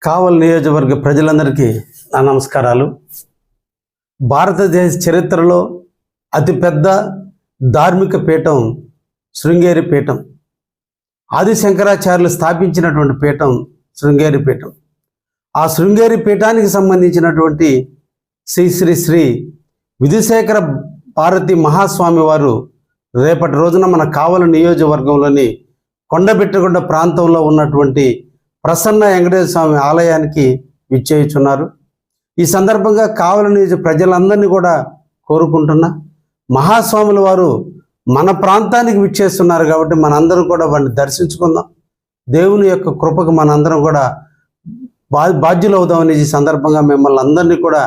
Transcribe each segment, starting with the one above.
కావలి నియోజకవర్గ ప్రజలందరికీ నా నమస్కారాలు. భారతదేశ చరిత్రలో అతిపెద్ద ధార్మిక పీఠం శృంగేరి పీఠం. ఆది శంకరాచార్యులు స్థాపించినటువంటి పీఠం శృంగేరి పీఠం. ఆ శృంగేరి పీఠానికి సంబంధించినటువంటి శ్రీ శ్రీ శ్రీ విధుశేఖర భారతి మహాస్వామి వారు రేపటి రోజున మన కావలి నియోజకవర్గంలోని కొండబెట్టగుంట ప్రాంతంలో ఉన్నటువంటి ప్రసన్న వెంకటేశ్వర స్వామి ఆలయానికి విచ్చేయుచున్నారు. ఈ సందర్భంగా కావలి నియోజక ప్రజలందరినీ కూడా కోరుకుంటున్నా, మహాస్వాముల వారు మన ప్రాంతానికి విచ్చేస్తున్నారు కాబట్టి మనందరం కూడా వారిని దర్శించుకుందాం. దేవుని యొక్క కృపకు మనందరం కూడా బాధ్యులు అవుదామని ఈ సందర్భంగా మిమ్మల్ని అందరినీ కూడా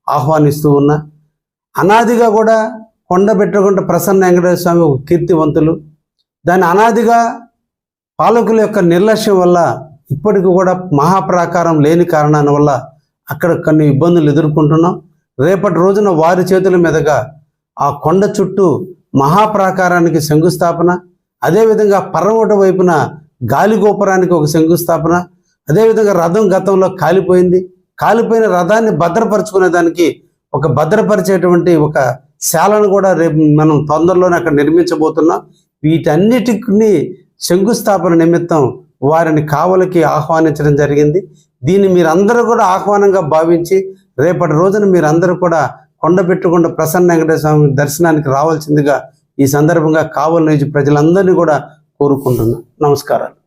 ఆహ్వానిస్తూ ఉన్నా. అనాదిగా కూడా కొండబెట్టగుంట ప్రసన్న వెంకటేశ్వర స్వామి ఒక కీర్తివంతులు. దాని అనాదిగా పాలకుల యొక్క నిర్లక్ష్యం వల్ల ఇప్పటికి కూడా మహాప్రాకారం లేని కారణాల వల్ల అక్కడ కొన్ని ఇబ్బందులు ఎదుర్కొంటున్నాం. రేపటి రోజున వారి చేతుల మీదుగా ఆ కొండ చుట్టూ మహాప్రాకారానికి శంకుస్థాపన, అదేవిధంగా పర్వత వైపున గాలిగోపురానికి ఒక శంకుస్థాపన, అదేవిధంగా రథం గతంలో కాలిపోయిన రథాన్ని భద్రపరుచుకునే దానికి ఒక భద్రపరిచేటువంటి ఒక శాలను కూడా రేపు మనం తొందరలోనే అక్కడ నిర్మించబోతున్నాం. వీటన్నిటిని శంకుస్థాపన నిమిత్తం వారిని కావలికి ఆహ్వానించడం జరిగింది. దీన్ని మీరందరూ కూడా ఆహ్వానంగా భావించి రేపటి రోజున మీరందరూ కూడా కొండబెట్టగుంట ప్రసన్న వెంకటేశ్వర స్వామి దర్శనానికి రావాల్సిందిగా ఈ సందర్భంగా కావలి నియోజక ప్రజలందరినీ కూడా కోరుకుంటున్నాను. నమస్కారాలు.